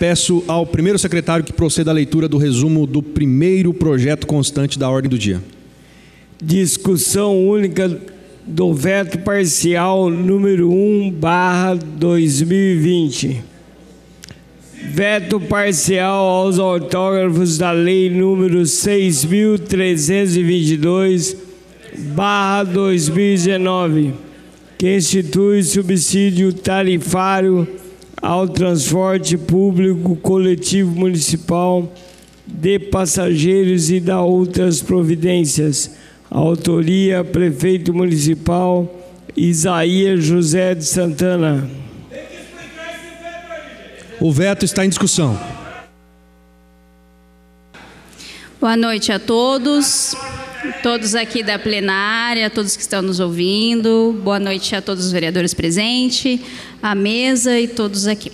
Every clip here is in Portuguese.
peço ao primeiro secretário que proceda à leitura do resumo do primeiro projeto constante da ordem do dia. Discussão única do veto parcial número 1/2020. Veto parcial aos autógrafos da lei número 6.322/2019, que institui subsídio tarifário ao transporte público coletivo municipal de passageiros e da outras providências. Autoria: Prefeito Municipal Isaías José de Santana. O veto está em discussão. Boa noite a todos, todos aqui da plenária, todos que estão nos ouvindo. Boa noite a todos os vereadores presentes, à mesa e todos aqui.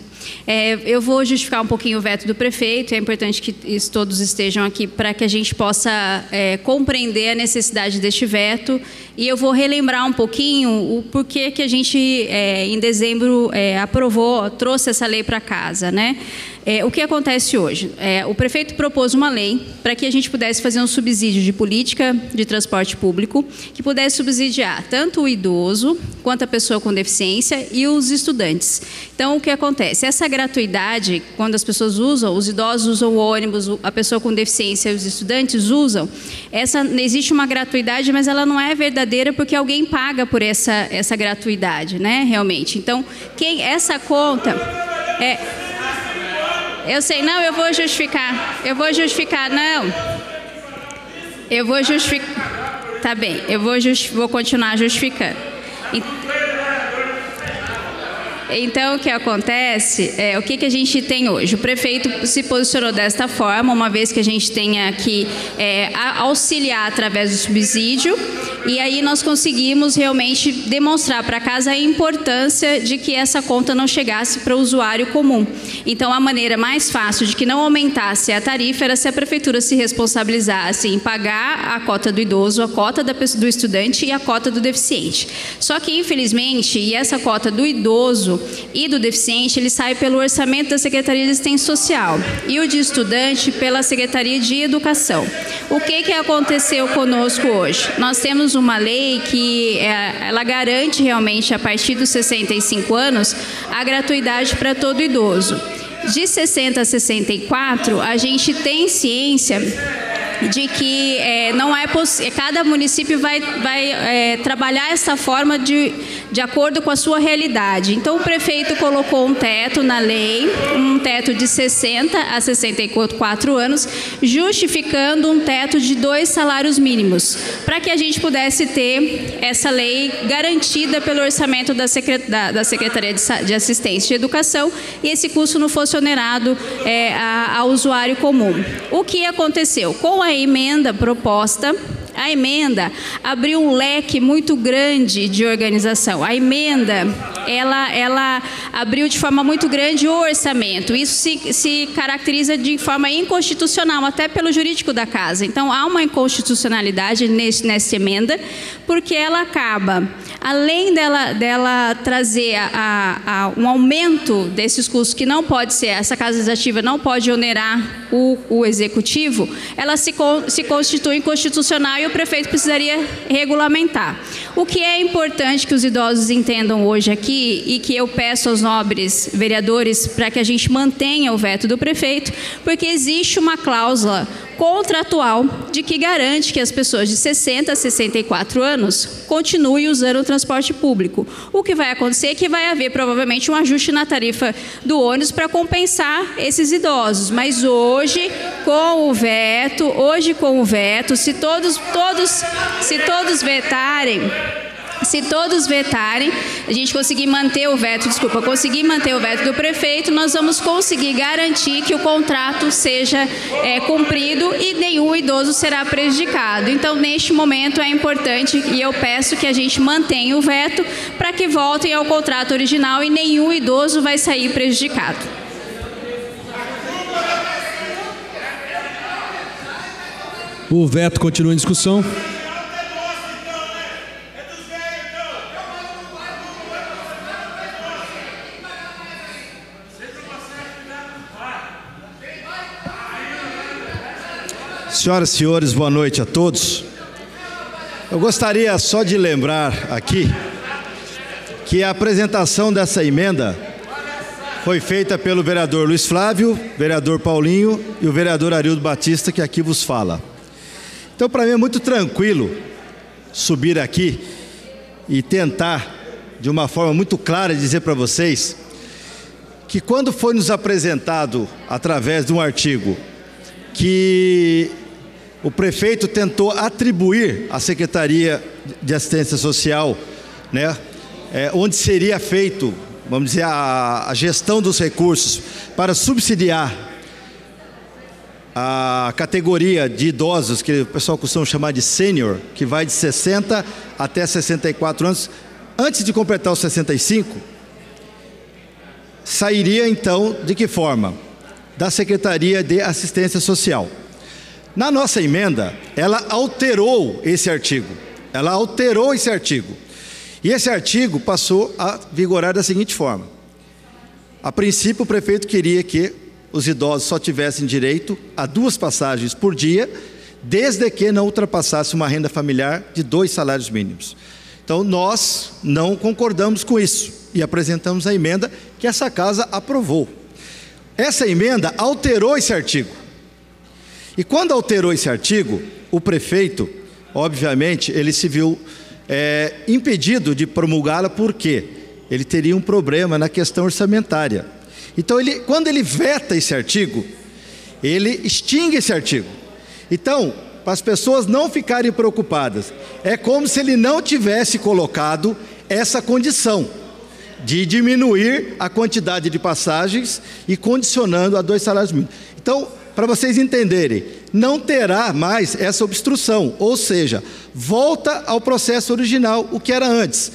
Eu vou justificar um pouquinho o veto do prefeito. É importante que todos estejam aqui para que a gente possa compreender a necessidade deste veto. E eu vou relembrar um pouquinho o porquê que a gente, em dezembro, trouxe essa lei para casa, né? O que acontece hoje? O prefeito propôs uma lei para que a gente pudesse fazer um subsídio de política de transporte público que pudesse subsidiar tanto o idoso quanto a pessoa com deficiência e os estudantes. Então, o que acontece? Essa gratuidade, quando as pessoas usam, os idosos usam o ônibus, a pessoa com deficiência e os estudantes usam, existe uma gratuidade, mas ela não é verdadeira porque alguém paga por essa gratuidade, né? Realmente. Então, essa conta eu sei, não, eu vou justificar, não. Eu vou justificar, tá bem, vou continuar justificando. Então, o que acontece, o que a gente tem hoje? O prefeito se posicionou desta forma, uma vez que a gente tenha que auxiliar através do subsídio, e aí nós conseguimos realmente demonstrar para casa a importância de que essa conta não chegasse para o usuário comum. Então, a maneira mais fácil de que não aumentasse a tarifa era se a prefeitura se responsabilizasse em pagar a cota do idoso, a cota do estudante e a cota do deficiente. Só que, infelizmente, e essa cota do idoso e do deficiente, ele sai pelo orçamento da Secretaria de Assistência Social e o de estudante pela Secretaria de Educação. O que aconteceu conosco hoje? Nós temos uma lei que ela garante realmente, a partir dos 65 anos, a gratuidade para todo idoso. De 60 a 64, a gente tem ciência de que não é cada município vai trabalhar essa forma de acordo com a sua realidade. Então, o prefeito colocou um teto na lei, um teto de 60 a 64 anos, justificando um teto de 2 salários mínimos, para que a gente pudesse ter essa lei garantida pelo orçamento da Secretaria de Assistência e Educação, e esse custo não fosse onerado ao usuário comum. O que aconteceu? Com a emenda proposta, a emenda abriu um leque muito grande de organização. A emenda, ela abriu de forma muito grande o orçamento. Isso se caracteriza de forma inconstitucional, até pelo jurídico da casa. Então, há uma inconstitucionalidade nessa emenda, porque ela acaba, além dela trazer um aumento desses custos que não pode ser, essa casa legislativa não pode onerar o executivo, ela se constitui inconstitucional e o prefeito precisaria regulamentar. O que é importante que os idosos entendam hoje aqui, e que eu peço aos nobres vereadores para que a gente mantenha o veto do prefeito, porque existe uma cláusula contratual de que garante que as pessoas de 60 a 64 anos continuem usando o transporte público. O que vai acontecer é que vai haver provavelmente um ajuste na tarifa do ônibus para compensar esses idosos. Mas hoje, com o veto, se todos vetarem, a gente conseguir manter o veto do prefeito, nós vamos conseguir garantir que o contrato seja cumprido e nenhum idoso será prejudicado. Então, neste momento, é importante e eu peço que a gente mantenha o veto para que voltem ao contrato original e nenhum idoso vai sair prejudicado. O veto continua em discussão. Senhoras e senhores, boa noite a todos. Eu gostaria só de lembrar aqui que a apresentação dessa emenda foi feita pelo vereador Luiz Flávio, vereador Paulinho e o vereador Arildo Batista, que aqui vos fala. Então, para mim é muito tranquilo subir aqui e tentar, de uma forma muito clara, dizer para vocês que quando foi nos apresentado, através de um artigo, que o prefeito tentou atribuir à Secretaria de Assistência Social, né, onde seria feito, vamos dizer, a gestão dos recursos para subsidiar a categoria de idosos, que o pessoal costuma chamar de sênior, que vai de 60 até 64 anos, antes de completar os 65, sairia então de que forma? Da Secretaria de Assistência Social. Na nossa emenda, ela alterou esse artigo. E esse artigo passou a vigorar da seguinte forma. A princípio, o prefeito queria que os idosos só tivessem direito a 2 passagens por dia, desde que não ultrapassasse uma renda familiar de 2 salários mínimos. Então, nós não concordamos com isso e apresentamos a emenda que essa casa aprovou. Essa emenda alterou esse artigo. E quando alterou esse artigo, o prefeito, obviamente, ele se viu impedido de promulgá-la porque ele teria um problema na questão orçamentária. Então, quando ele veta esse artigo, ele extingue esse artigo. Então, para as pessoas não ficarem preocupadas, é como se ele não tivesse colocado essa condição de diminuir a quantidade de passagens e condicionando a 2 salários mínimos. Então, para vocês entenderem, não terá mais essa obstrução, ou seja, volta ao processo original, o que era antes.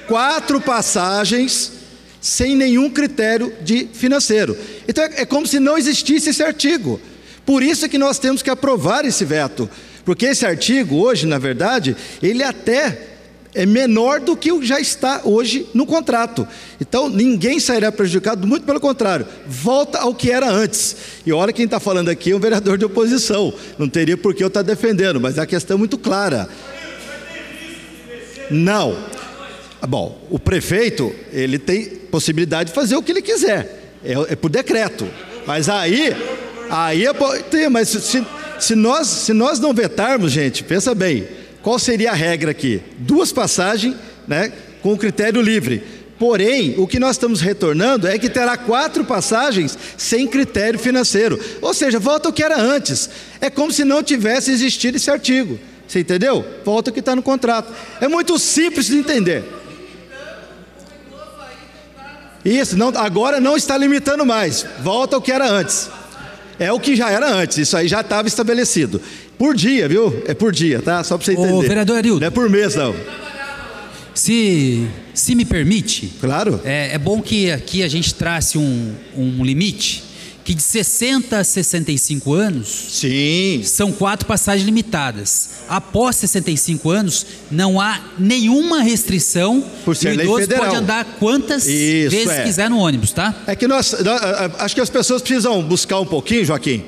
4 passagens sem nenhum critério financeiro. Então é como se não existisse esse artigo. Por isso que nós temos que aprovar esse veto, porque esse artigo hoje, na verdade, ele até é menor do que o que já está hoje no contrato. Então, ninguém sairá prejudicado, muito pelo contrário, volta ao que era antes. E olha, quem está falando aqui é um vereador de oposição, não teria por que eu estar defendendo, mas a questão é muito clara. Não. Bom, o prefeito, ele tem possibilidade de fazer o que ele quiser, é por decreto. Mas se nós não vetarmos, gente, pensa bem, qual seria a regra aqui? 2 passagens, né, com critério livre. Porém, o que nós estamos retornando é que terá 4 passagens sem critério financeiro. Ou seja, volta ao que era antes. É como se não tivesse existido esse artigo. Você entendeu? Volta ao que está no contrato. É muito simples de entender. Isso, agora não está limitando mais. Volta ao que era antes. É o que já era antes. Isso aí já estava estabelecido. Por dia, viu? É por dia, tá? Só para você entender. Ô, vereador Arildo. Não é por mês, não. Se me permite... Claro. É bom que aqui a gente trace um limite, que de 60 a 65 anos... Sim. São 4 passagens limitadas. Após 65 anos, não há nenhuma restrição. Por ser lei federal. O idoso pode andar quantas vezes quiser no ônibus, tá? É que acho que as pessoas precisam buscar um pouquinho, Joaquim,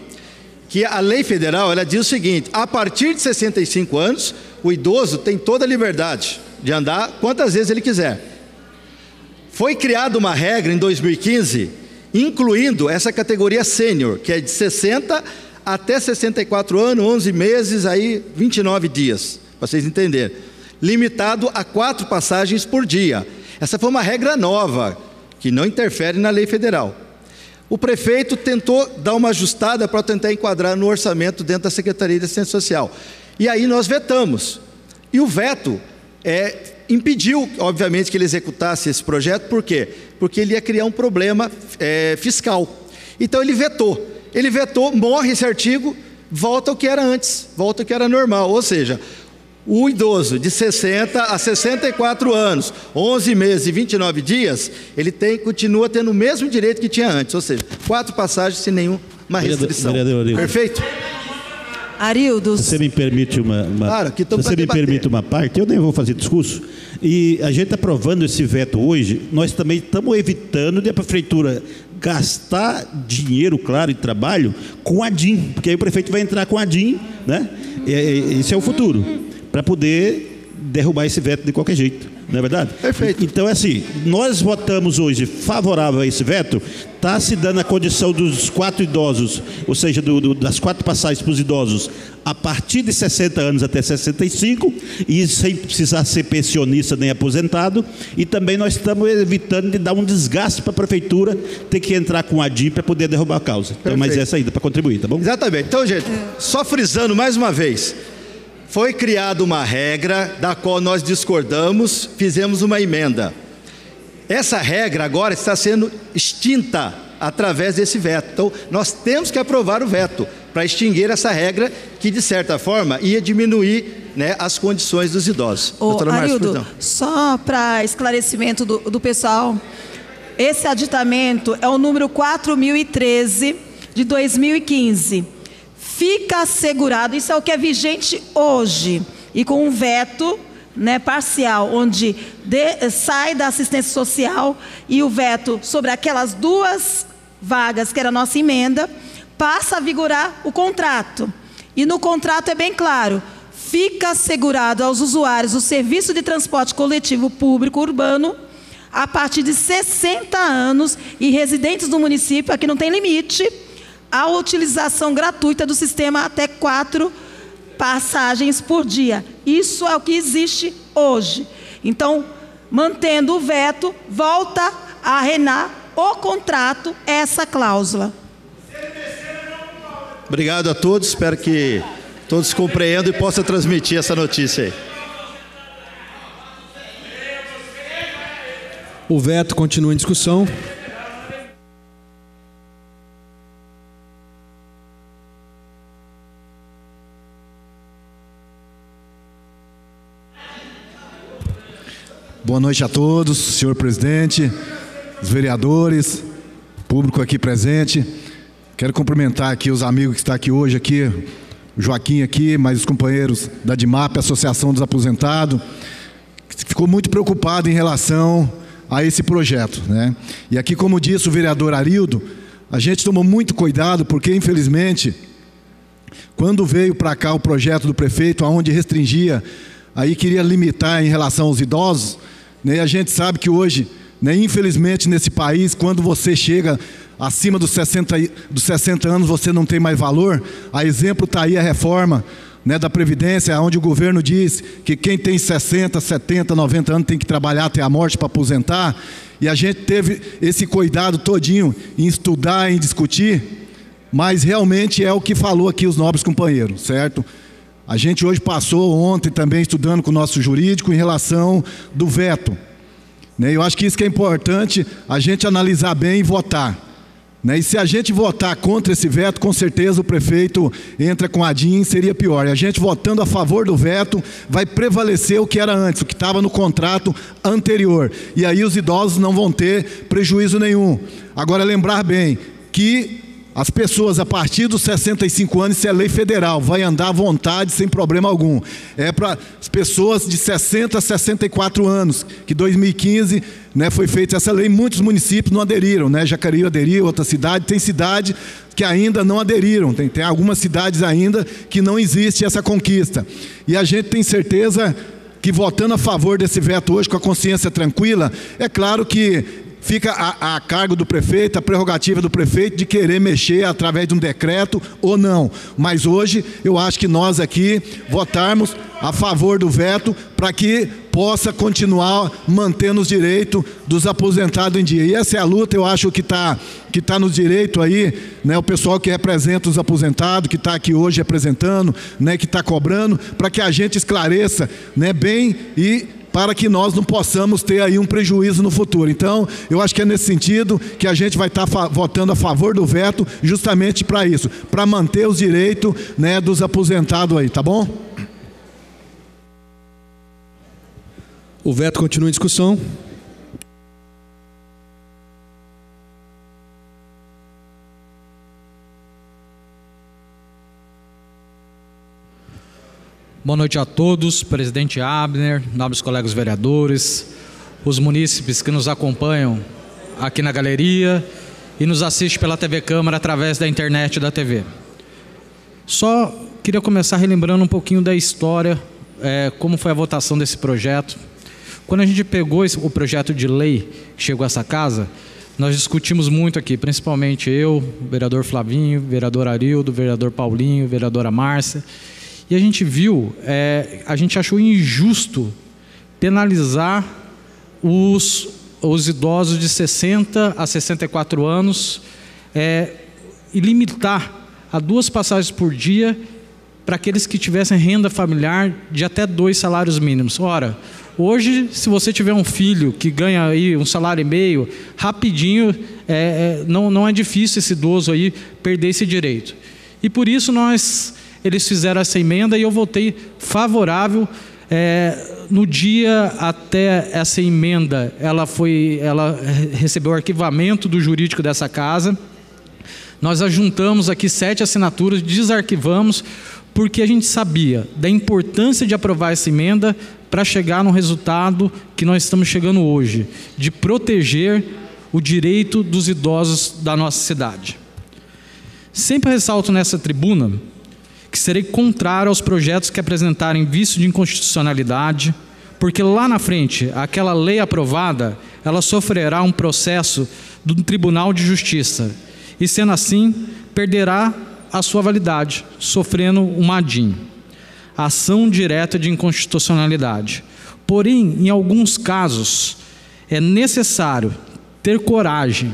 que a lei federal, ela diz o seguinte: a partir de 65 anos, o idoso tem toda a liberdade de andar quantas vezes ele quiser. Foi criada uma regra em 2015, incluindo essa categoria sênior, que é de 60 até 64 anos, 11 meses, aí 29 dias, para vocês entenderem. Limitado a 4 passagens por dia. Essa foi uma regra nova, que não interfere na lei federal. O prefeito tentou dar uma ajustada para tentar enquadrar no orçamento dentro da Secretaria de Assistência Social. E aí nós vetamos. E o veto impediu, obviamente, que ele executasse esse projeto. Por quê? Porque ele ia criar um problema fiscal. Então ele vetou. Ele vetou, morre esse artigo, volta ao que era antes, volta ao que era normal. Ou seja, o idoso de 60 a 64 anos, 11 meses e 29 dias, ele continua tendo o mesmo direito que tinha antes, ou seja, 4 passagens sem nenhuma restrição. Perfeito? Arildo. Se você me permite Claro, que se você me permite uma parte, eu nem vou fazer discurso. E a gente aprovando esse veto hoje, nós também estamos evitando de a prefeitura gastar dinheiro, claro, e trabalho com a DIN, porque aí o prefeito vai entrar com a DIN, né? Esse é o futuro, para poder derrubar esse veto de qualquer jeito. Não é verdade? Perfeito. Então é assim, nós votamos hoje favorável a esse veto, está se dando a condição dos 4 idosos, ou seja, das 4 passagens para os idosos, a partir de 60 anos até 65, e sem precisar ser pensionista nem aposentado, e também nós estamos evitando de dar um desgaste para a prefeitura ter que entrar com a DIN para poder derrubar a causa. Então, mas essa ainda para contribuir, tá bom? Exatamente. Então, gente, só frisando mais uma vez, foi criada uma regra da qual nós discordamos, fizemos uma emenda. Essa regra agora está sendo extinta através desse veto. Então, nós temos que aprovar o veto para extinguir essa regra que, de certa forma, ia diminuir, né, as condições dos idosos. Arildo, só para esclarecimento do pessoal, esse aditamento é o número 4013 de 2015. Fica assegurado, isso é o que é vigente hoje, e com um veto, né, parcial, onde sai da assistência social, e o veto sobre aquelas 2 vagas, que era a nossa emenda, passa a vigorar o contrato. E no contrato é bem claro, fica assegurado aos usuários o serviço de transporte coletivo público urbano a partir de 60 anos e residentes do município, aqui não tem limite, a utilização gratuita do sistema até 4 passagens por dia. Isso é o que existe hoje. Então, mantendo o veto, volta a reinar o contrato essa cláusula. Obrigado a todos, espero que todos compreendam e possam transmitir essa notícia aí. O veto continua em discussão. Boa noite a todos, senhor presidente, os vereadores, público aqui presente. Quero cumprimentar aqui os amigos que estão aqui hoje, aqui, o Joaquim aqui, mais os companheiros da DIMAP, Associação dos Aposentados, que ficou muito preocupado em relação a esse projeto, né? E aqui, como disse o vereador Arildo, a gente tomou muito cuidado, porque infelizmente, quando veio para cá o projeto do prefeito, onde restringia, aí queria limitar em relação aos idosos, né? A gente sabe que hoje, né, infelizmente nesse país, quando você chega acima dos 60 anos, você não tem mais valor. A exemplo está aí a reforma, né, da Previdência, onde o governo diz que quem tem 60, 70, 90 anos tem que trabalhar até a morte para aposentar. E a gente teve esse cuidado todinho em estudar, em discutir, mas realmente é o que falou aqui os nobres companheiros, certo? A gente hoje passou ontem também estudando com o nosso jurídico em relação do veto, né? Eu acho que isso que é importante, a gente analisar bem e votar, né? E se a gente votar contra esse veto, com certeza o prefeito entra com a DIN, seria pior. E a gente votando a favor do veto, vai prevalecer o que era antes, o que estava no contrato anterior. E aí os idosos não vão ter prejuízo nenhum. Agora, lembrar bem que as pessoas a partir dos 65 anos, isso é lei federal, vai andar à vontade sem problema algum. É para as pessoas de 60 a 64 anos, que em 2015, né, foi feita essa lei, muitos municípios não aderiram, né? Jacareí aderiu, outra cidade, tem cidade que ainda não aderiram, tem algumas cidades ainda que não existe essa conquista. E a gente tem certeza que votando a favor desse veto hoje, com a consciência tranquila, é claro que fica a cargo do prefeito, a prerrogativa do prefeito de querer mexer através de um decreto ou não. Mas hoje eu acho que nós aqui votarmos a favor do veto para que possa continuar mantendo os direitos dos aposentados em dia. E essa é a luta, eu acho que tá nos direitos aí, né, o pessoal que representa os aposentados, que está aqui hoje representando, né, que está cobrando, para que a gente esclareça, né, bem e para que nós não possamos ter aí um prejuízo no futuro. Então, eu acho que é nesse sentido que a gente vai estar votando a favor do veto, justamente para isso, para manter os direitos, né, dos aposentados aí, tá bom? O veto continua em discussão. Boa noite a todos, presidente Abner, nobres colegas vereadores, os munícipes que nos acompanham aqui na galeria e nos assistem pela TV Câmara através da internet e da TV. Só queria começar relembrando um pouquinho da história, como foi a votação desse projeto. Quando a gente pegou o projeto de lei que chegou a essa casa, nós discutimos muito aqui, principalmente eu, o vereador Flavinho, o vereador Arildo, o vereador Paulinho, a vereadora Márcia, e a gente viu, a gente achou injusto penalizar os idosos de 60 a 64 anos e limitar a 2 passagens por dia para aqueles que tivessem renda familiar de até 2 salários mínimos. Ora, hoje, se você tiver um filho que ganha aí 1,5 salário, rapidinho, não é difícil esse idoso aí perder esse direito. E por isso eles fizeram essa emenda e eu votei favorável. No dia até essa emenda, ela recebeu o arquivamento do jurídico dessa casa. Nós ajuntamos aqui 7 assinaturas, desarquivamos, porque a gente sabia da importância de aprovar essa emenda para chegar no resultado que nós estamos chegando hoje, de proteger o direito dos idosos da nossa cidade. Sempre ressalto nessa tribuna que serei contrário aos projetos que apresentarem vício de inconstitucionalidade, porque lá na frente, aquela lei aprovada, ela sofrerá um processo do Tribunal de Justiça, e sendo assim, perderá a sua validade, sofrendo uma ADIM, ação direta de inconstitucionalidade. Porém, em alguns casos, é necessário ter coragem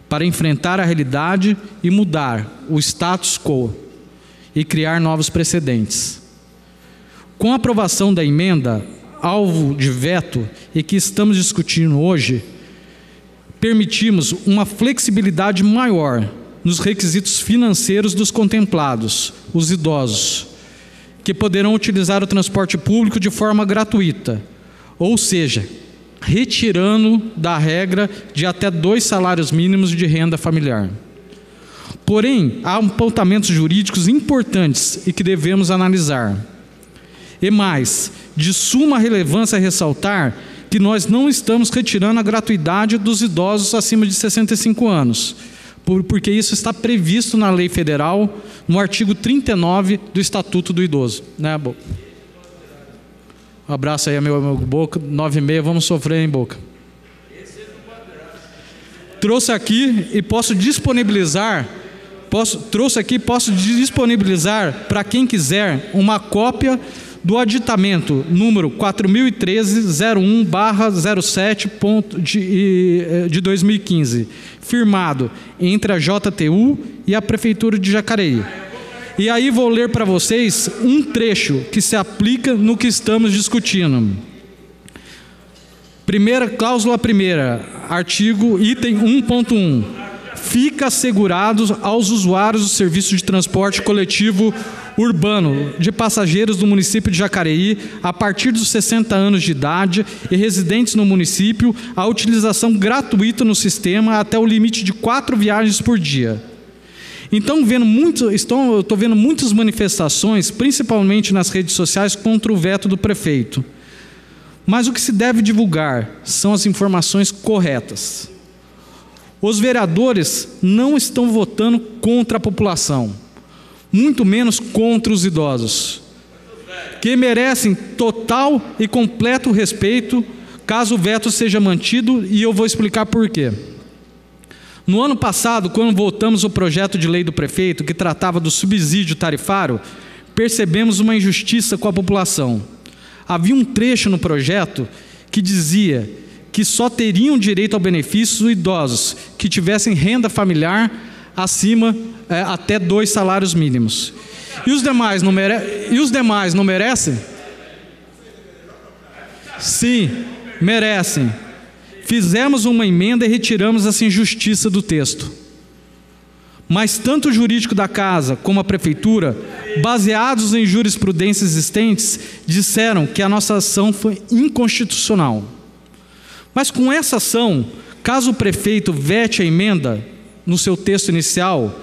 para enfrentar a realidade e mudar o status quo e criar novos precedentes. Com a aprovação da emenda, alvo de veto, e que estamos discutindo hoje, permitimos uma flexibilidade maior nos requisitos financeiros dos contemplados, os idosos, que poderão utilizar o transporte público de forma gratuita, ou seja, retirando da regra de até 2 salários mínimos de renda familiar. Porém, há apontamentos jurídicos importantes e que devemos analisar. E mais, de suma relevância ressaltar que nós não estamos retirando a gratuidade dos idosos acima de 65 anos, porque isso está previsto na lei federal, no artigo 39 do Estatuto do Idoso. Né, Boca? Um abraço aí, meu Boca, 9h30, vamos sofrer, hein, Boca? Trouxe aqui e posso disponibilizar para quem quiser uma cópia do aditamento número 4013-01/07 de 2015, firmado entre a JTU e a Prefeitura de Jacareí. E aí vou ler para vocês um trecho que se aplica no que estamos discutindo. Cláusula primeira, artigo item 1.1. Fica assegurados aos usuários do serviço de transporte coletivo urbano de passageiros do município de Jacareí, a partir dos 60 anos de idade e residentes no município, a utilização gratuita no sistema até o limite de 4 viagens por dia. Então, estou vendo muitas manifestações, principalmente nas redes sociais, contra o veto do prefeito. Mas o que se deve divulgar são as informações corretas. Os vereadores não estão votando contra a população, muito menos contra os idosos, que merecem total e completo respeito caso o veto seja mantido, e eu vou explicar por quê. No ano passado, quando votamos o projeto de lei do prefeito que tratava do subsídio tarifário, percebemos uma injustiça com a população. Havia um trecho no projeto que dizia que só teriam direito ao benefício os idosos que tivessem renda familiar acima até 2 salários mínimos. E os demais não merecem? Sim, merecem. Fizemos uma emenda e retiramos essa injustiça do texto. Mas tanto o jurídico da casa como a prefeitura, baseados em jurisprudência existentes, disseram que a nossa ação foi inconstitucional. Mas com essa ação, caso o prefeito vete a emenda no seu texto inicial,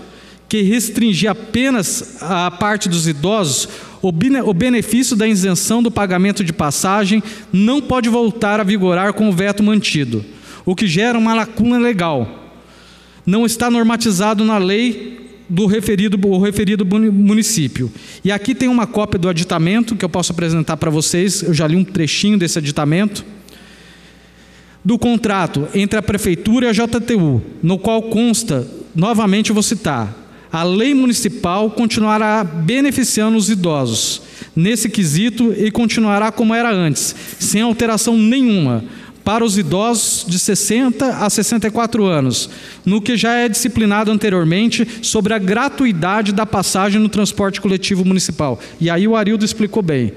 que restringia apenas a parte dos idosos, o benefício da isenção do pagamento de passagem não pode voltar a vigorar com o veto mantido, o que gera uma lacuna legal. Não está normatizado na lei do referido município. E aqui tem uma cópia do aditamento que eu posso apresentar para vocês, eu já li um trechinho desse aditamento, do contrato entre a Prefeitura e a JTU, no qual consta, novamente eu vou citar, a lei municipal continuará beneficiando os idosos nesse quesito e continuará como era antes, sem alteração nenhuma, para os idosos de 60 a 64 anos, no que já é disciplinado anteriormente sobre a gratuidade da passagem no transporte coletivo municipal. E aí o Arildo explicou bem.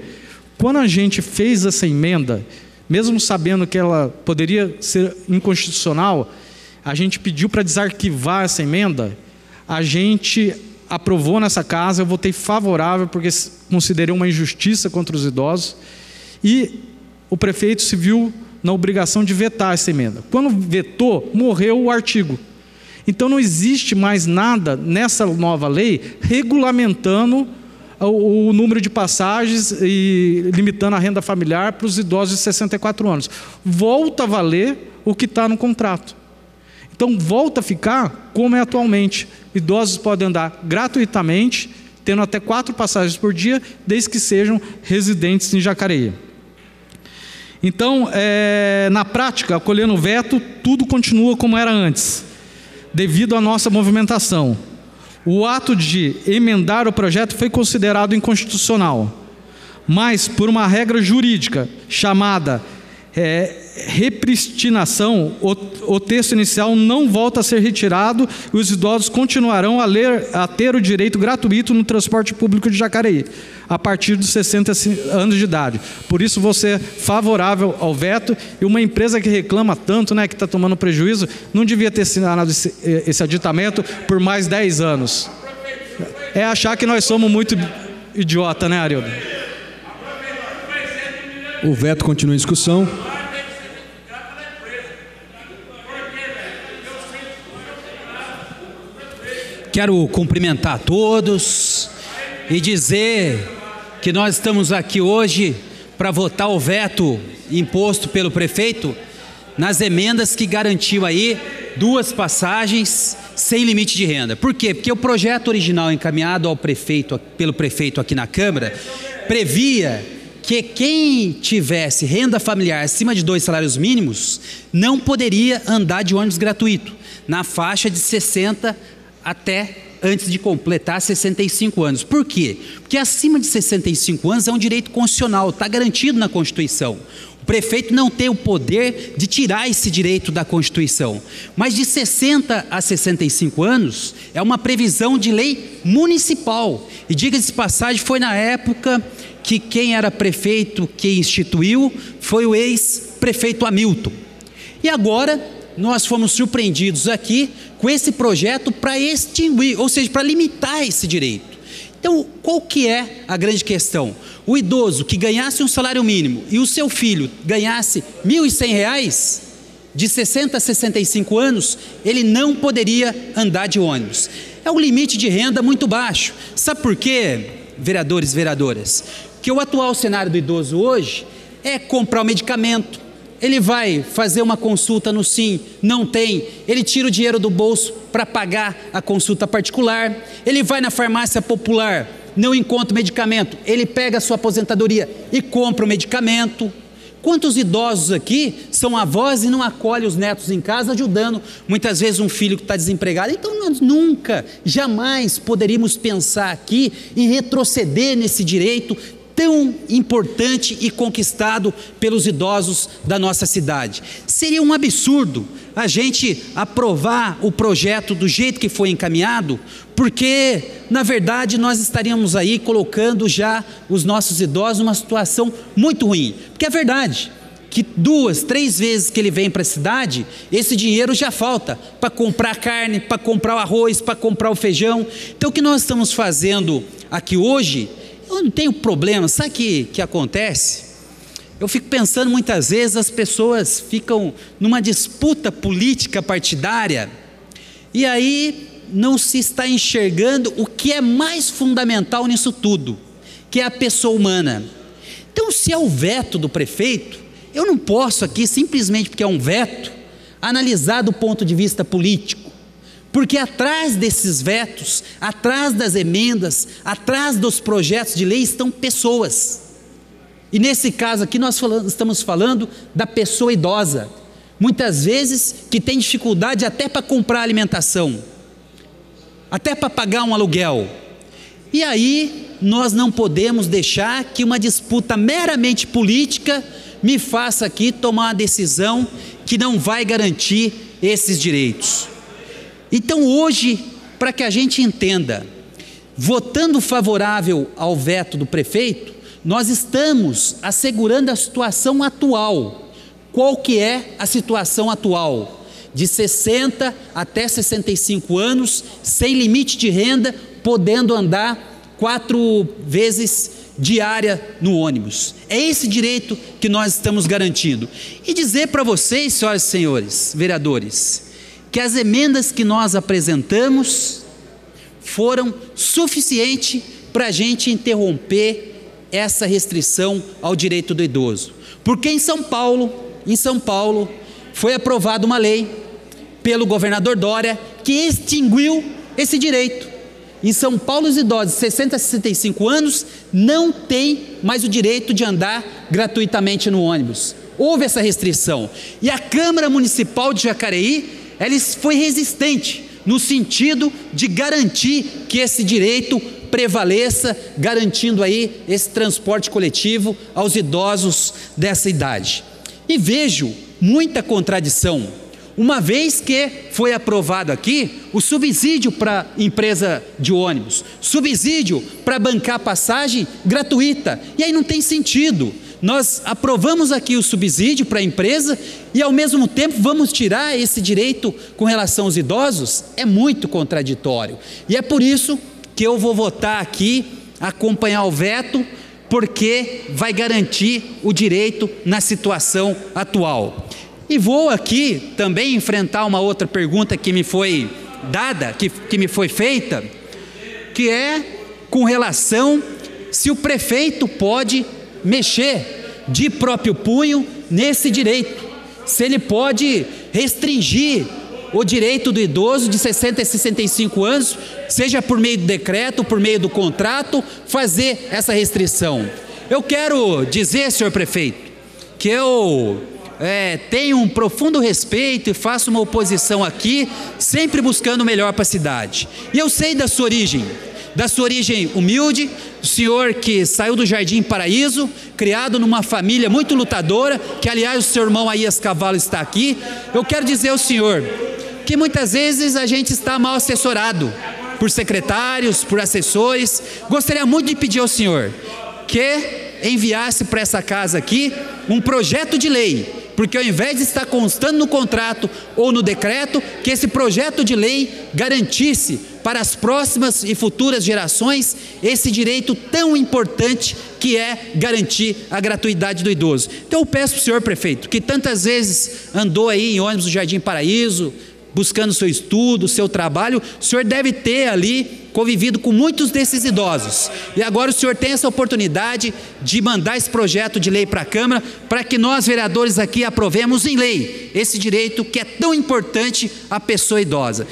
Quando a gente fez essa emenda, mesmo sabendo que ela poderia ser inconstitucional, a gente pediu para desarquivar essa emenda, a gente aprovou nessa casa, eu votei favorável porque considerei uma injustiça contra os idosos, e o prefeito se viu na obrigação de vetar essa emenda. Quando vetou, morreu o artigo. Então não existe mais nada nessa nova lei regulamentando o número de passagens e limitando a renda familiar para os idosos de 64 anos. Volta a valer o que está no contrato. Então volta a ficar como é atualmente. Idosos podem andar gratuitamente, tendo até 4 passagens por dia, desde que sejam residentes em Jacareí. Então, na prática, acolhendo o veto, tudo continua como era antes, devido à nossa movimentação. O ato de emendar o projeto foi considerado inconstitucional, mas por uma regra jurídica chamada repristinação, o texto inicial não volta a ser retirado e os idosos continuarão a ter o direito gratuito no transporte público de Jacareí, a partir dos 60 anos de idade. Por isso, vou ser favorável ao veto, e uma empresa que reclama tanto, né, que está tomando prejuízo, não devia ter assinado esse aditamento por mais 10 anos. É achar que nós somos muito idiota, né, Arildo? O veto continua em discussão. Quero cumprimentar a todos e dizer que nós estamos aqui hoje para votar o veto imposto pelo prefeito nas emendas que garantiu aí 2 passagens sem limite de renda. Por quê? Porque o projeto original encaminhado pelo prefeito aqui na Câmara previa que quem tivesse renda familiar acima de 2 salários mínimos não poderia andar de ônibus gratuito, na faixa de 60 até antes de completar 65 anos. Por quê? Porque acima de 65 anos é um direito constitucional, está garantido na Constituição. O prefeito não tem o poder de tirar esse direito da Constituição. Mas de 60 a 65 anos é uma previsão de lei municipal. E diga-se de passagem, foi na época que quem era prefeito que instituiu foi o ex-prefeito Hamilton. E agora nós fomos surpreendidos aqui com esse projeto para extinguir, ou seja, para limitar esse direito. Então, qual que é a grande questão? O idoso que ganhasse um salário mínimo e o seu filho ganhasse R$ 1.100, de 60 a 65 anos, ele não poderia andar de ônibus. É um limite de renda muito baixo. Sabe por quê, vereadores e vereadoras? Que o atual cenário do idoso hoje é comprar o medicamento. Ele vai fazer uma consulta no SIM, não tem, ele tira o dinheiro do bolso para pagar a consulta particular, ele vai na farmácia popular, não encontra o medicamento, ele pega a sua aposentadoria e compra o medicamento. Quantos idosos aqui são avós e não acolhem os netos em casa, ajudando muitas vezes um filho que está desempregado? Então nós nunca, jamais poderíamos pensar aqui em retroceder nesse direito tão importante e conquistado pelos idosos da nossa cidade. Seria um absurdo a gente aprovar o projeto do jeito que foi encaminhado, porque, na verdade, nós estaríamos aí colocando já os nossos idosos numa situação muito ruim. Porque é verdade que 2, 3 vezes que ele vem para a cidade, esse dinheiro já falta para comprar carne, para comprar o arroz, para comprar o feijão. Então, o que nós estamos fazendo aqui hoje, eu não tenho problema. Sabe o que acontece? Eu fico pensando, muitas vezes as pessoas ficam numa disputa política partidária e aí não se está enxergando o que é mais fundamental nisso tudo, que é a pessoa humana. Então, se é o veto do prefeito, eu não posso aqui, simplesmente porque é um veto, analisar do ponto de vista político, porque atrás desses vetos, atrás das emendas, atrás dos projetos de lei estão pessoas. E nesse caso aqui nós estamos falando da pessoa idosa, muitas vezes que tem dificuldade até para comprar alimentação, até para pagar um aluguel. E aí nós não podemos deixar que uma disputa meramente política me faça aqui tomar uma decisão que não vai garantir esses direitos. Então hoje, para que a gente entenda, votando favorável ao veto do prefeito, nós estamos assegurando a situação atual. Qual que é a situação atual? De 60 até 65 anos, sem limite de renda, podendo andar 4 vezes diária no ônibus. É esse direito que nós estamos garantindo. E dizer para vocês, senhoras e senhores vereadores, que as emendas que nós apresentamos foram suficientes para a gente interromper essa restrição ao direito do idoso. Porque em São Paulo, foi aprovada uma lei pelo governador Dória que extinguiu esse direito. Em São Paulo, os idosos de 60 a 65 anos não têm mais o direito de andar gratuitamente no ônibus. Houve essa restrição. E a Câmara Municipal de Jacareí, ela foi resistente no sentido de garantir que esse direito prevaleça, garantindo aí esse transporte coletivo aos idosos dessa idade. E vejo muita contradição, uma vez que foi aprovado aqui o subsídio para empresa de ônibus, subsídio para bancar passagem gratuita, e aí não tem sentido. Nós aprovamos aqui o subsídio para a empresa e ao mesmo tempo vamos tirar esse direito com relação aos idosos? É muito contraditório. E é por isso que eu vou votar aqui, acompanhar o veto, porque vai garantir o direito na situação atual. E vou aqui também enfrentar uma outra pergunta que me foi dada, que me foi feita, que é com relação se o prefeito pode mexer de próprio punho nesse direito, se ele pode restringir o direito do idoso de 60 a 65 anos, seja por meio do decreto, por meio do contrato, fazer essa restrição. Eu quero dizer, senhor prefeito, que eu tenho um profundo respeito e faço uma oposição aqui, sempre buscando o melhor para a cidade. E eu sei da sua origem humilde, o senhor que saiu do Jardim Paraíso, criado numa família muito lutadora, que aliás o seu irmão Aías Cavalo está aqui. Eu quero dizer ao senhor que muitas vezes a gente está mal assessorado por secretários, por assessores. Gostaria muito de pedir ao senhor que enviasse para essa casa aqui um projeto de lei, porque ao invés de estar constando no contrato ou no decreto, que esse projeto de lei garantisse para as próximas e futuras gerações esse direito tão importante que é garantir a gratuidade do idoso. Então eu peço para o senhor prefeito, que tantas vezes andou aí em ônibus do Jardim Paraíso, buscando seu estudo, seu trabalho, o senhor deve ter ali convivido com muitos desses idosos. E agora o senhor tem essa oportunidade de mandar esse projeto de lei para a Câmara, para que nós, vereadores aqui, aprovemos em lei esse direito que é tão importante à pessoa idosa.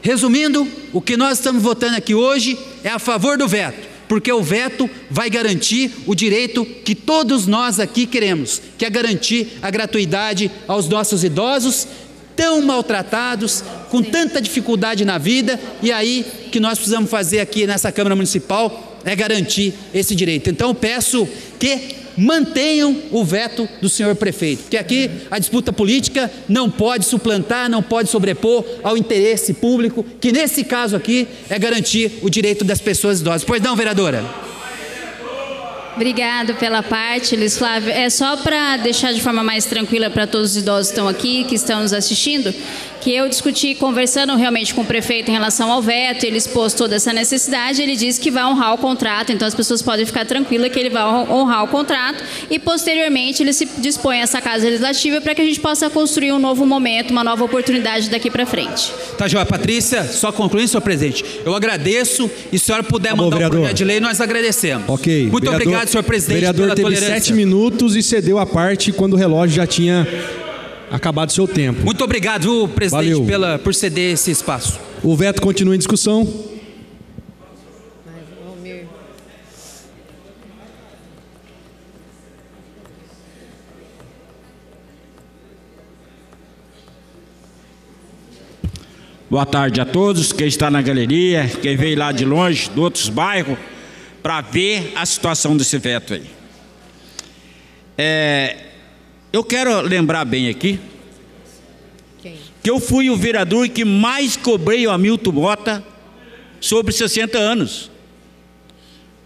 Resumindo, o que nós estamos votando aqui hoje é a favor do veto, porque o veto vai garantir o direito que todos nós aqui queremos, que é garantir a gratuidade aos nossos idosos, tão maltratados, com tanta dificuldade na vida, e aí que nós precisamos fazer aqui nessa Câmara Municipal é garantir esse direito. Então eu peço que mantenham o veto do senhor prefeito, porque aqui a disputa política não pode suplantar, não pode sobrepor ao interesse público, que nesse caso aqui é garantir o direito das pessoas idosas. Pois não, vereadora? Obrigado pela parte, Luiz Flávio. É só para deixar de forma mais tranquila para todos os idosos que estão aqui, que estão nos assistindo, que eu discuti conversando realmente com o prefeito em relação ao veto, ele expôs toda essa necessidade, ele disse que vai honrar o contrato, então as pessoas podem ficar tranquilas que ele vai honrar o contrato e posteriormente ele se dispõe a essa casa legislativa para que a gente possa construir um novo momento, uma nova oportunidade daqui para frente. Tá, joia. Patrícia, só concluindo, senhor presidente. Eu agradeço e se a senhora puder mandar vereador. um projeto de lei, nós agradecemos. Ok. Muito obrigado, senhor presidente, O vereador pela teve tolerância. 7 minutos e cedeu a parte quando o relógio já tinha acabado seu tempo. Muito obrigado, viu, presidente, Valeu. por ceder esse espaço. O veto continua em discussão. Boa tarde a todos, quem está na galeria, quem veio lá de longe, de outros bairros, para ver a situação desse veto aí. Eu quero lembrar bem aqui que eu fui o vereador que mais cobrei o Hamilton Mota sobre 60 anos.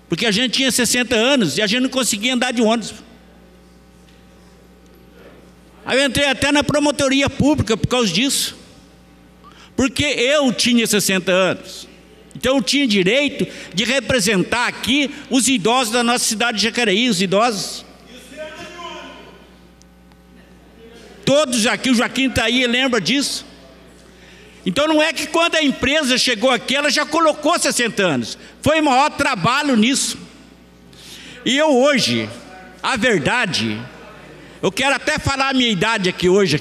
Porque a gente tinha 60 anos e a gente não conseguia andar de ônibus. Aí eu entrei até na promotoria pública por causa disso. Porque eu tinha 60 anos. Então eu tinha direito de representar aqui os idosos da nossa cidade de Jacareí, os idosos. Todos aqui, o Joaquim está aí, lembra disso? Então não é que quando a empresa chegou aqui, ela já colocou 60 anos. Foi o maior trabalho nisso. E eu hoje, a verdade, eu quero até falar a minha idade aqui hoje,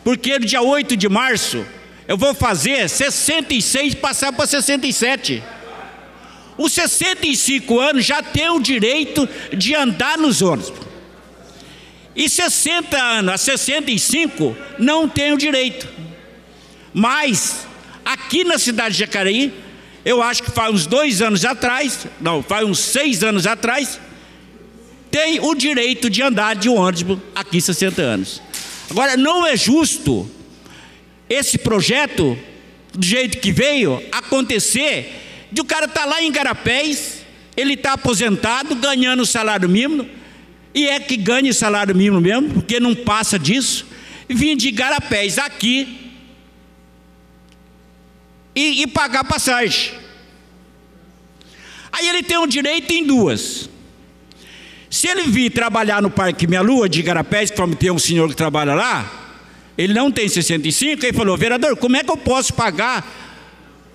porque no dia 8 de março, eu vou fazer 66 passar para 67. Os 65 anos já tem o direito de andar nos ônibus. E 60 anos a 65 não tem o direito. Mas, aqui na cidade de Jacareí, eu acho que faz uns 2 anos atrás, não, faz uns 6 anos atrás, tem o direito de andar de ônibus aqui 60 anos. Agora, não é justo esse projeto, do jeito que veio, acontecer, de o cara estar lá em Igarapés, ele está aposentado, ganhando salário mínimo, e é que ganha salário mínimo mesmo, porque não passa disso, vir de Igarapés aqui e pagar passagem. Aí ele tem um direito em 2. Se ele vir trabalhar no Parque Minha Lua de Igarapés, como tem um senhor que trabalha lá, ele não tem 65, ele falou: vereador, como é que eu posso pagar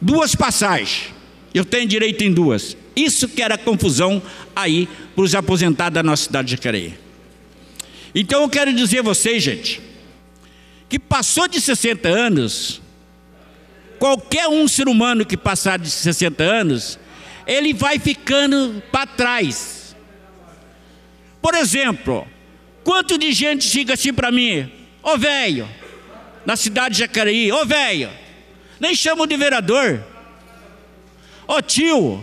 2 passagens? Eu tenho direito em 2. Isso que era confusão aí para os aposentados da nossa cidade de Jacareí. Então eu quero dizer a vocês, gente, que passou de 60 anos, qualquer um ser humano que passar de 60 anos, ele vai ficando para trás. Por exemplo, quanto de gente chega assim para mim: ô velho, na cidade de Jacareí, ô velho, nem chamo de vereador, ô tio,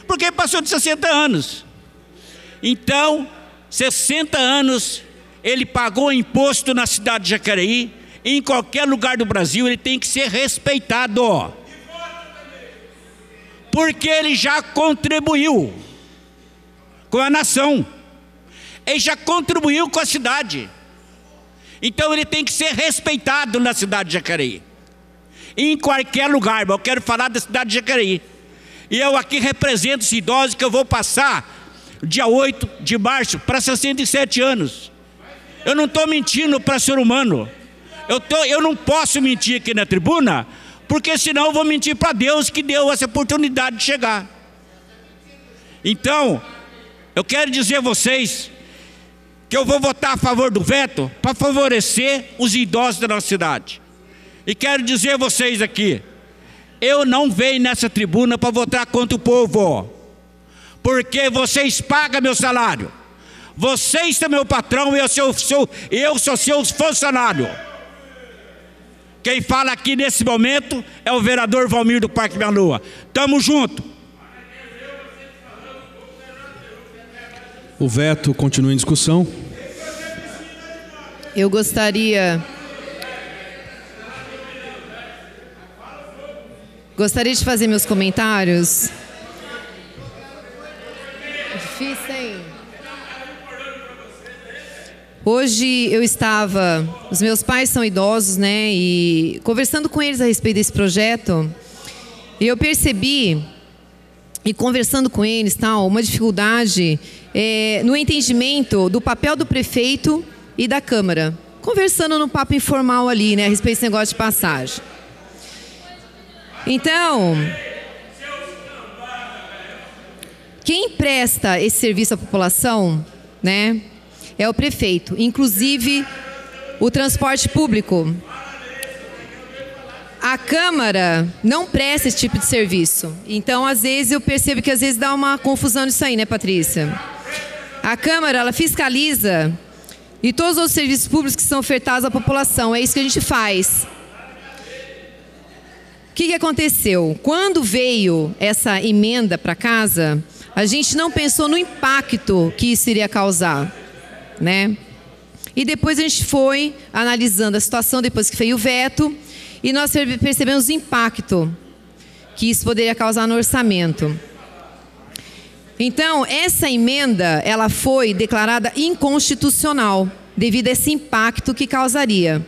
porque passou de 60 anos. Então, 60 anos, ele pagou imposto na cidade de Jacareí, em qualquer lugar do Brasil, ele tem que ser respeitado. Porque ele já contribuiu com a nação, ele já contribuiu com a cidade. Então ele tem que ser respeitado na cidade de Jacareí, em qualquer lugar. Mas eu quero falar da cidade de Jacareí. E eu aqui represento os idosos que eu vou passar dia 8 de março para 67 anos. Eu não estou mentindo para ser humano. Eu não posso mentir aqui na tribuna, porque senão eu vou mentir para Deus que deu essa oportunidade de chegar. Então, eu quero dizer a vocês que eu vou votar a favor do veto para favorecer os idosos da nossa cidade. E quero dizer a vocês aqui, eu não venho nessa tribuna para votar contra o povo, porque vocês pagam meu salário, vocês são meu patrão e eu sou seu funcionário. Quem fala aqui nesse momento é o vereador Valmir do Parque Minha Lua. Tamo junto. O veto continua em discussão. Eu gostaria de fazer meus comentários. Difícil, hein? Hoje eu estava, os meus pais são idosos, né, e conversando com eles a respeito desse projeto, eu percebi, e conversando com eles, tal, uma dificuldade no entendimento do papel do prefeito e da Câmara. Conversando no papo informal ali, né, a respeito desse negócio de passagem. Então, quem presta esse serviço à população, né, é o prefeito, inclusive o transporte público. A Câmara não presta esse tipo de serviço. Então, às vezes, eu percebo que às vezes dá uma confusão nisso aí, né, Patrícia? A Câmara, ela fiscaliza e todos os serviços públicos que são ofertados à população. É isso que a gente faz. O que aconteceu? Quando veio essa emenda para casa, a gente não pensou no impacto que isso iria causar, né? E depois a gente foi analisando a situação depois que veio o veto e nós percebemos o impacto que isso poderia causar no orçamento. Então, essa emenda, ela foi declarada inconstitucional devido a esse impacto que causaria.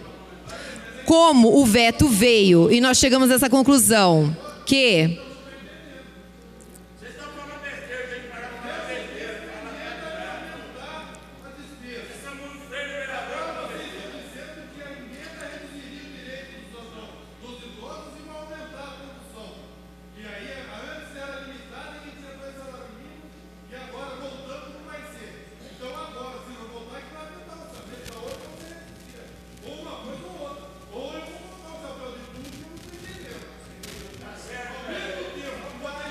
Como o veto veio e nós chegamos a essa conclusão que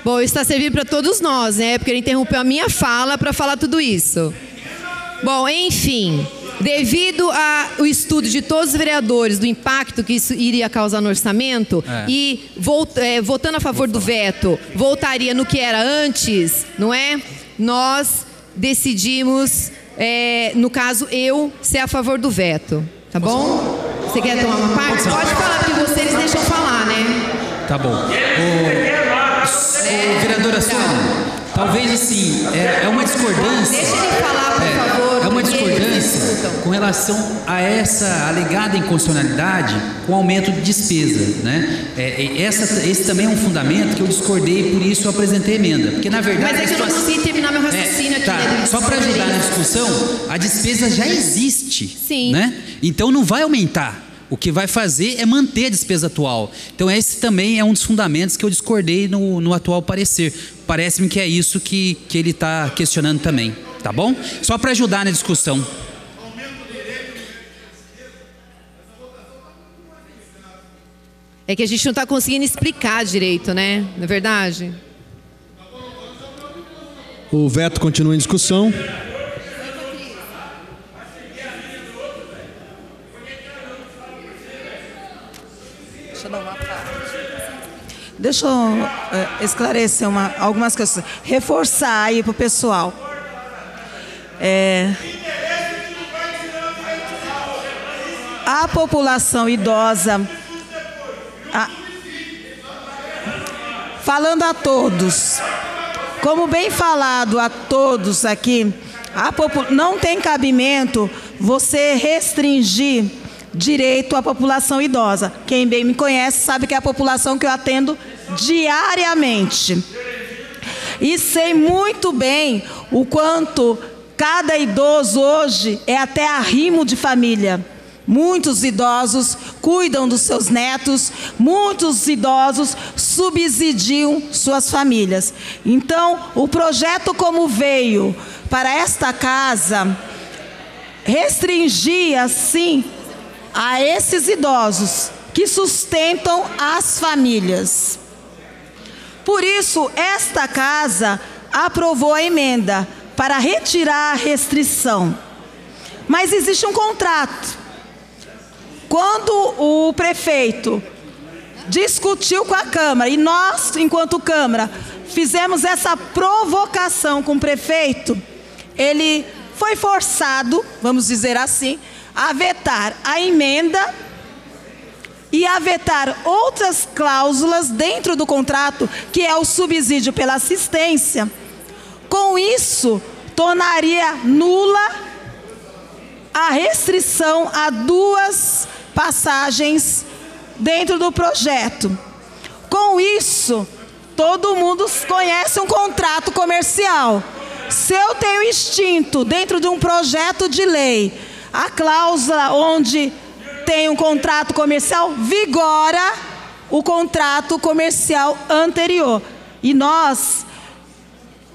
bom, isso está servindo para todos nós, né? Porque ele interrompeu a minha fala para falar tudo isso. Bom, enfim, devido ao estudo de todos os vereadores do impacto que isso iria causar no orçamento e votando a favor do veto, voltaria no que era antes, não é? Nós decidimos, no caso eu, ser a favor do veto, tá bom? Você quer tomar uma parte? Pode falar, porque vocês deixam falar, né? Tá bom. Vereadora Sônia, talvez assim, é uma discordância. Deixa ele falar, por favor. É uma discordância com relação a essa alegada inconstitucionalidade com aumento de despesa, né? Esse também é um fundamento que eu discordei, por isso eu apresentei emenda. Porque na verdade. Mas é que eu não consegui terminar meu raciocínio aqui, né? Só para ajudar na discussão, a despesa já existe. Sim. Né? Então não vai aumentar. O que vai fazer é manter a despesa atual. Então esse também é um dos fundamentos que eu discordei no atual parecer. Parece-me que é isso que ele está questionando também. Tá bom? Só para ajudar na discussão. É que a gente não está conseguindo explicar direito, né? Não é verdade? O veto continua em discussão. Deixa eu esclarecer algumas questões. Reforçar aí para o pessoal. A população idosa, falando a todos, como bem falado a todos aqui, não tem cabimento você restringir direito à população idosa. Quem bem me conhece sabe que é a população que eu atendo diariamente. E sei muito bem o quanto cada idoso hoje é até arrimo de família. Muitos idosos cuidam dos seus netos, muitos idosos subsidiam suas famílias. Então, o projeto como veio para esta casa, restringir assim a esses idosos que sustentam as famílias. Por isso, esta casa aprovou a emenda para retirar a restrição. Mas existe um contrato. Quando o prefeito discutiu com a Câmara, e nós, enquanto Câmara, fizemos essa provocação com o prefeito, ele foi forçado, vamos dizer assim, a vetar a emenda e a vetar outras cláusulas dentro do contrato, que é o subsídio pela assistência. Com isso, tornaria nula a restrição a 2 passagens dentro do projeto. Com isso, todo mundo conhece um contrato comercial. Se eu tenho extinto dentro de um projeto de lei a cláusula onde tem um contrato comercial, vigora o contrato comercial anterior. E nós,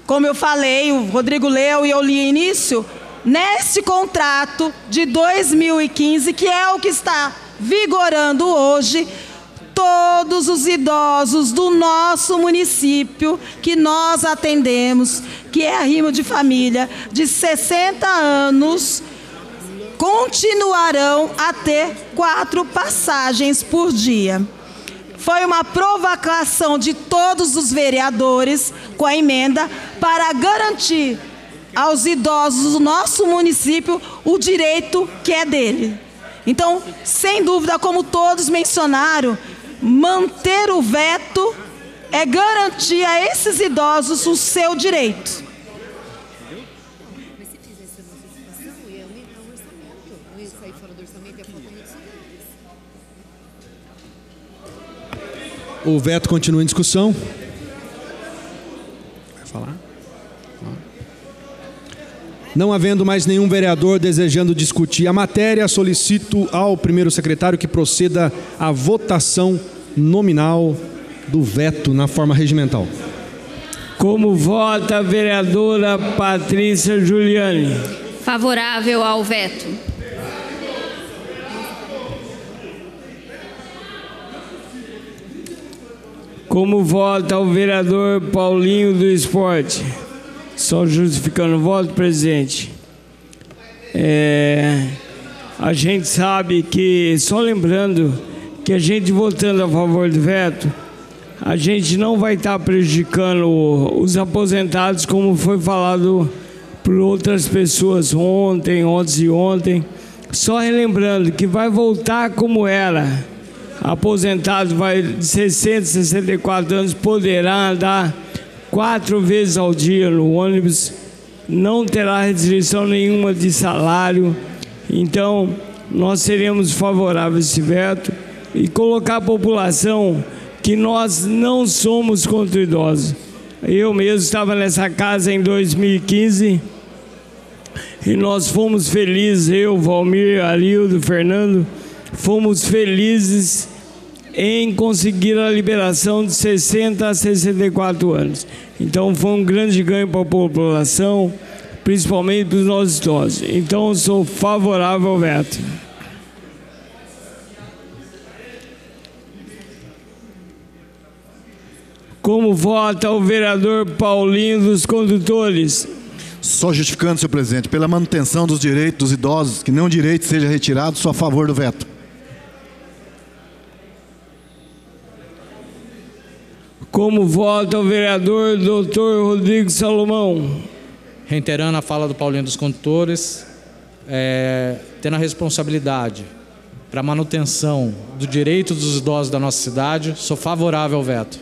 como eu falei, o Rodrigo leu e eu li início, neste contrato de 2015, que é o que está vigorando hoje, todos os idosos do nosso município que nós atendemos, que é arrimo de família, de 60 anos, continuarão a ter 4 passagens por dia. Foi uma provocação de todos os vereadores com a emenda para garantir aos idosos do nosso município o direito que é dele. Então, sem dúvida, como todos mencionaram, manter o veto é garantir a esses idosos o seu direito. O veto continua em discussão. Vai falar? Não havendo mais nenhum vereador desejando discutir a matéria, solicito ao primeiro secretário que proceda à votação nominal do veto na forma regimental. Como vota a vereadora Patrícia Giuliani? Favorável ao veto. Como vota o vereador Paulinho do Esporte? Só justificando o voto, presidente. A gente sabe que, só lembrando, que a gente votando a favor do veto, a gente não vai estar prejudicando os aposentados, como foi falado por outras pessoas ontem. Só relembrando que vai voltar como era. Aposentado vai de 60, 64 anos, poderá andar 4 vezes ao dia no ônibus, não terá restrição nenhuma de salário. Então, nós seremos favoráveis a esse veto e colocar a população que nós não somos contra idosos. Eu mesmo estava nessa casa em 2015 e nós fomos felizes, eu, Valmir, Arildo, Fernando, fomos felizes em conseguir a liberação de 60 a 64 anos. Então foi um grande ganho para a população, principalmente para os nossos idosos. Então sou favorável ao veto. Como vota o vereador Paulinho dos Condutores? Só justificando, senhor presidente, pela manutenção dos direitos dos idosos, que nenhum direito seja retirado, sou a favor do veto. Como vota o vereador doutor Rodrigo Salomão? Reiterando a fala do Paulinho dos Condutores, tendo a responsabilidade para a manutenção do direito dos idosos da nossa cidade, sou favorável ao veto.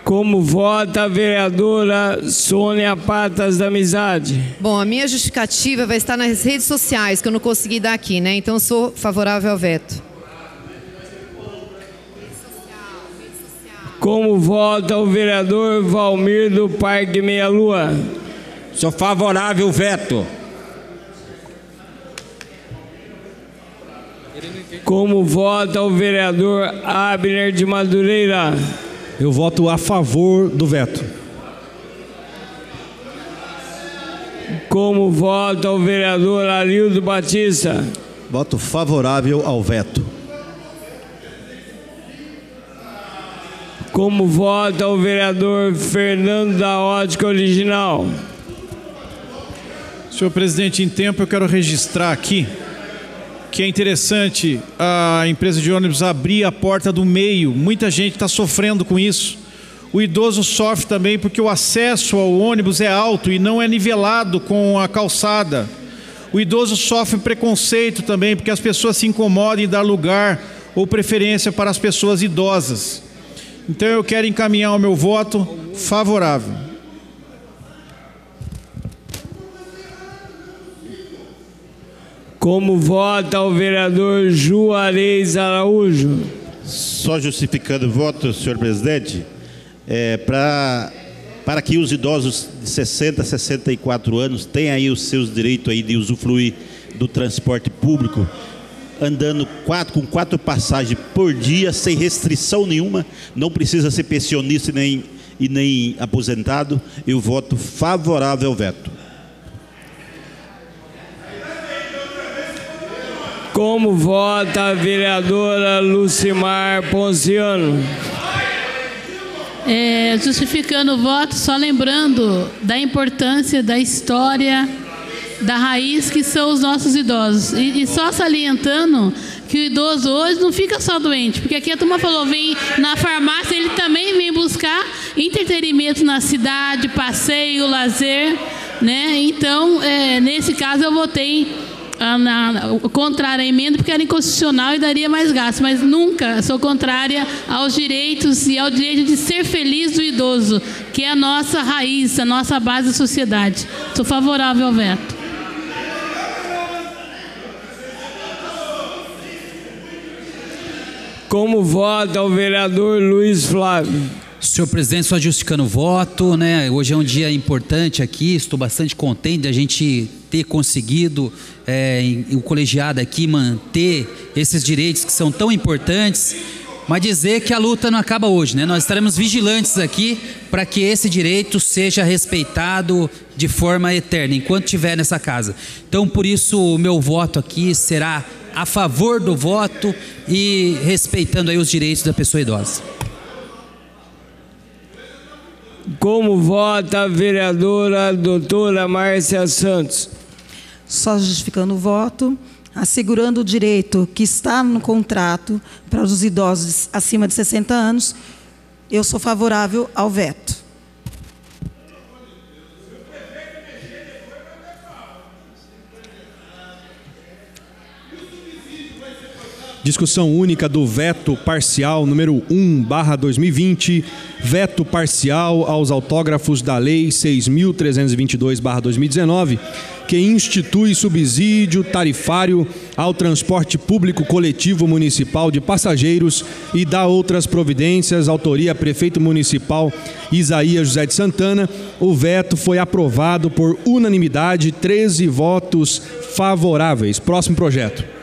Como vota a vereadora Sônia Patas da Amizade? Bom, a minha justificativa vai estar nas redes sociais, que eu não consegui dar aqui, né? Então, sou favorável ao veto. Como vota o vereador Valmir do Parque Meia Lua? Sou favorável ao veto. Como vota o vereador Abner de Madureira? Eu voto a favor do veto. Como vota o vereador Arildo Batista? Voto favorável ao veto. Como vota o vereador Fernando da Ótica Original? Senhor presidente, em tempo eu quero registrar aqui que é interessante a empresa de ônibus abrir a porta do meio. Muita gente está sofrendo com isso. O idoso sofre também porque o acesso ao ônibus é alto e não é nivelado com a calçada. O idoso sofre preconceito também porque as pessoas se incomodam em dar lugar ou preferência para as pessoas idosas. Então eu quero encaminhar o meu voto favorável. Como vota o vereador Juarez Araújo? Só justificando o voto, senhor presidente, para que os idosos de 60 a 64 anos tenham aí os seus direitos aí de usufruir do transporte público, andando com 4 passagens por dia, sem restrição nenhuma, não precisa ser pensionista e nem aposentado, eu voto favorável ao veto. Como vota a vereadora Lucimar Ponciano? Justificando o voto, só lembrando da importância da história, da raiz que são os nossos idosos. E só salientando que o idoso hoje não fica só doente, porque aqui a turma falou, vem na farmácia, ele também vem buscar entretenimento na cidade, passeio, lazer, né? Então, nesse caso eu votei contrária à emenda porque era inconstitucional e daria mais gasto, mas nunca sou contrária aos direitos e ao direito de ser feliz do idoso, que é a nossa raiz, a nossa base da sociedade. Sou favorável ao veto. Como vota o vereador Luiz Flávio? Senhor presidente, só justificando o voto, né? Hoje é um dia importante aqui, estou bastante contente de a gente ter conseguido, o colegiado aqui, manter esses direitos que são tão importantes, mas dizer que a luta não acaba hoje, né? Nós estaremos vigilantes aqui para que esse direito seja respeitado de forma eterna, enquanto estiver nessa casa. Então, por isso, o meu voto aqui será a favor do voto e respeitando aí os direitos da pessoa idosa. Como vota a vereadora doutora Márcia Santos? Só justificando o voto, assegurando o direito que está no contrato para os idosos acima de 60 anos, eu sou favorável ao veto. Discussão única do veto parcial número 1/2020, veto parcial aos autógrafos da Lei 6.322/2019, que institui subsídio tarifário ao transporte público coletivo municipal de passageiros e dá outras providências, autoria prefeito municipal Isaías José de Santana. O veto foi aprovado por unanimidade, 13 votos favoráveis. Próximo projeto.